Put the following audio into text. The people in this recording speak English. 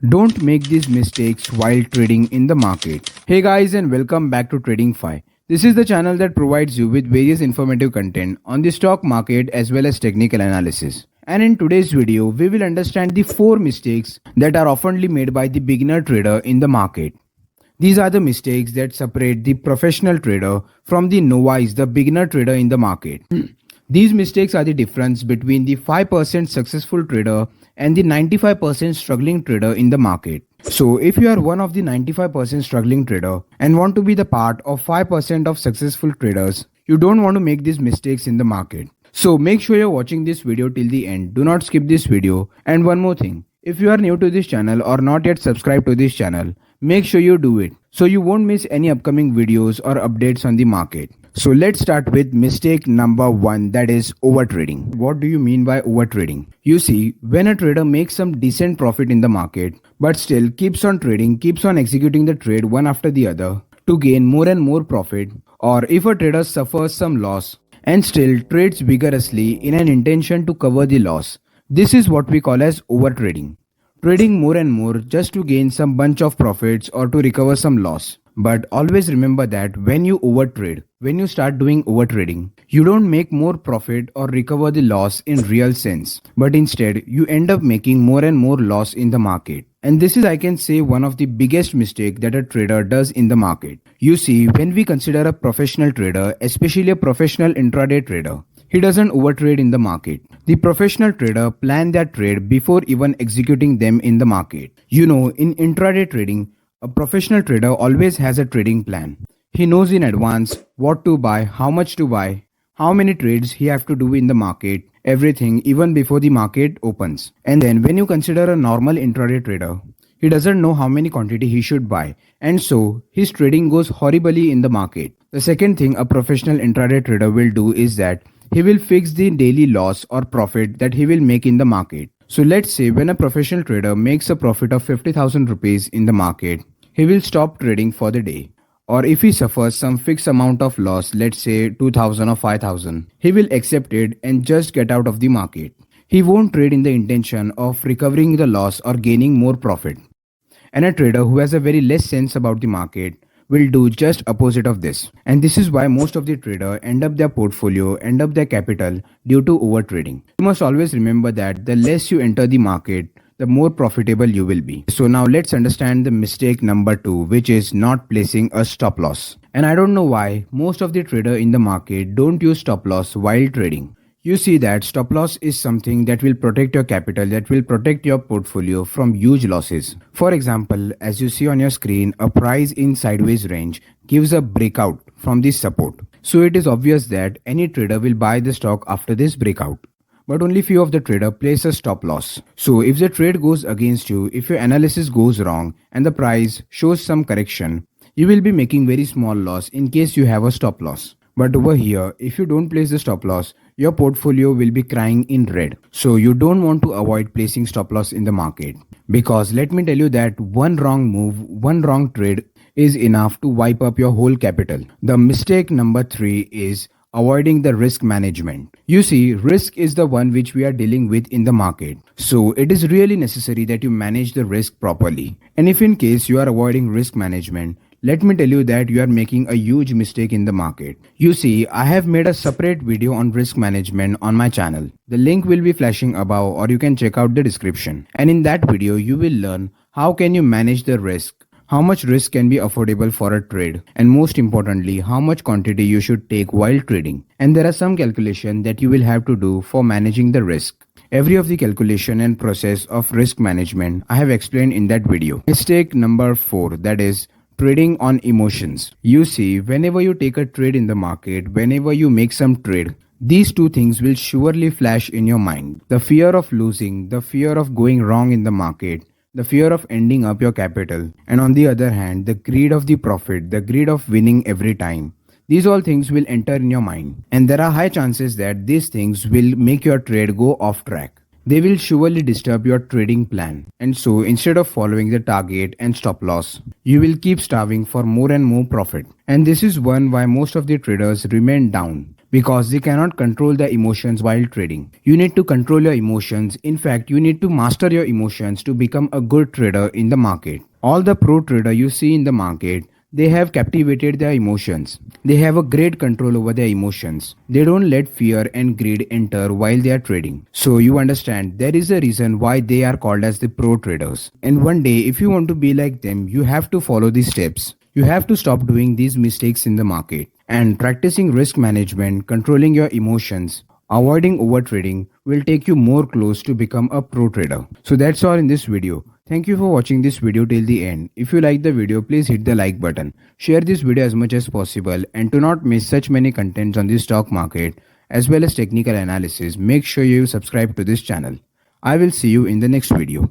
Don't make these mistakes while trading in the market. Hey guys, and welcome back to TradingFi. This is the channel that provides you with various informative content on the stock market as well as technical analysis. And in today's video, we will understand the 4 mistakes that are oftenly made by the beginner trader in the market. These are the mistakes that separate the professional trader from the novice, the beginner trader in the market. These mistakes are the difference between the 5% successful trader and the 95% struggling trader in the market. So if you are one of the 95% struggling trader and want to be the part of 5% of successful traders, you don't want to make these mistakes in the market. So make sure you're watching this video till the end. Do not skip this video. And one more thing, if you are new to this channel or not yet subscribed to this channel, make sure you do it so you won't miss any upcoming videos or updates on the market. So let's start with mistake number 1, that is overtrading. What do you mean by overtrading? You see, when a trader makes some decent profit in the market but still keeps on trading, keeps on executing the trade one after the other to gain more and more profit, or if a trader suffers some loss and still trades vigorously in an intention to cover the loss, this is what we call as overtrading. Trading more and more just to gain some bunch of profits or to recover some loss. But always remember that when you overtrade, when you start doing overtrading, you don't make more profit or recover the loss in real sense, but instead you end up making more and more loss in the market. And this is, I can say, one of the biggest mistake that a trader does in the market. You see, when we consider a professional trader, especially a professional intraday trader, he doesn't overtrade in the market. The professional trader plan their trade before even executing them in the market. You know, in intraday trading, a professional trader always has a trading plan. He knows in advance what to buy, how much to buy, how many trades he have to do in the market, everything even before the market opens. And then when you consider a normal intraday trader, he doesn't know how many quantity he should buy, and so his trading goes horribly in the market. The second thing a professional intraday trader will do is that he will fix the daily loss or profit that he will make in the market. So let's say when a professional trader makes a profit of 50,000 rupees in the market, he will stop trading for the day. Or if he suffers some fixed amount of loss, let's say 2,000 or 5,000, he will accept it and just get out of the market. He won't trade in the intention of recovering the loss or gaining more profit. And a trader who has a very less sense about the market will do just opposite of this. And this is why most of the trader end up their portfolio, end up their capital due to overtrading. You must always remember that the less you enter the market, the more profitable you will be. So now let's understand the mistake number 2, which is not placing a stop loss. And I don't know why most of the trader in the market don't use stop loss while trading. You see that stop loss is something that will protect your capital, that will protect your portfolio from huge losses. For example, as you see on your screen, a price in sideways range gives a breakout from this support. So it is obvious that any trader will buy the stock after this breakout. But only few of the trader place a stop loss. So if the trade goes against you, if your analysis goes wrong and the price shows some correction, you will be making very small loss in case you have a stop loss. But over here, if you don't place the stop loss, your portfolio will be crying in red. So you don't want to avoid placing stop loss in the market. Because let me tell you that one wrong move, one wrong trade is enough to wipe up your whole capital. The mistake number 3 is avoiding the risk management. You see, risk is the one which we are dealing with in the market. So it is really necessary that you manage the risk properly. And if in case you are avoiding risk management, let me tell you that you are making a huge mistake in the market. You see, I have made a separate video on risk management on my channel. The link will be flashing above, or you can check out the description. And in that video, you will learn how can you manage the risk, how much risk can be affordable for a trade, and most importantly, how much quantity you should take while trading. And there are some calculations that you will have to do for managing the risk. Every of the calculation and process of risk management I have explained in that video. Mistake number 4, that is trading on emotions. You see, whenever you take a trade in the market, whenever you make some trade, these two things will surely flash in your mind. The fear of losing, the fear of going wrong in the market, the fear of ending up your capital, and on the other hand, the greed of the profit, the greed of winning every time. These all things will enter in your mind, and there are high chances that these things will make your trade go off track. They will surely disturb your trading plan, and so instead of following the target and stop loss, you will keep starving for more and more profit. And this is one why most of the traders remain down, because they cannot control their emotions while trading. You need to control your emotions. In fact, you need to master your emotions to become a good trader in the market. All the pro trader you see in the market, they have captivated their emotions. They have a great control over their emotions. They don't let fear and greed enter while they are trading. So you understand there is a reason why they are called as the pro traders. And one day, if you want to be like them, you have to follow these steps. You have to stop doing these mistakes in the market and practicing risk management, controlling your emotions, avoiding overtrading will take you more close to become a pro trader. So that's all in this video. Thank you for watching this video till the end. If you like the video, please hit the like button. Share this video as much as possible, and to not miss such many contents on the stock market as well as technical analysis, make sure you subscribe to this channel. I will see you in the next video.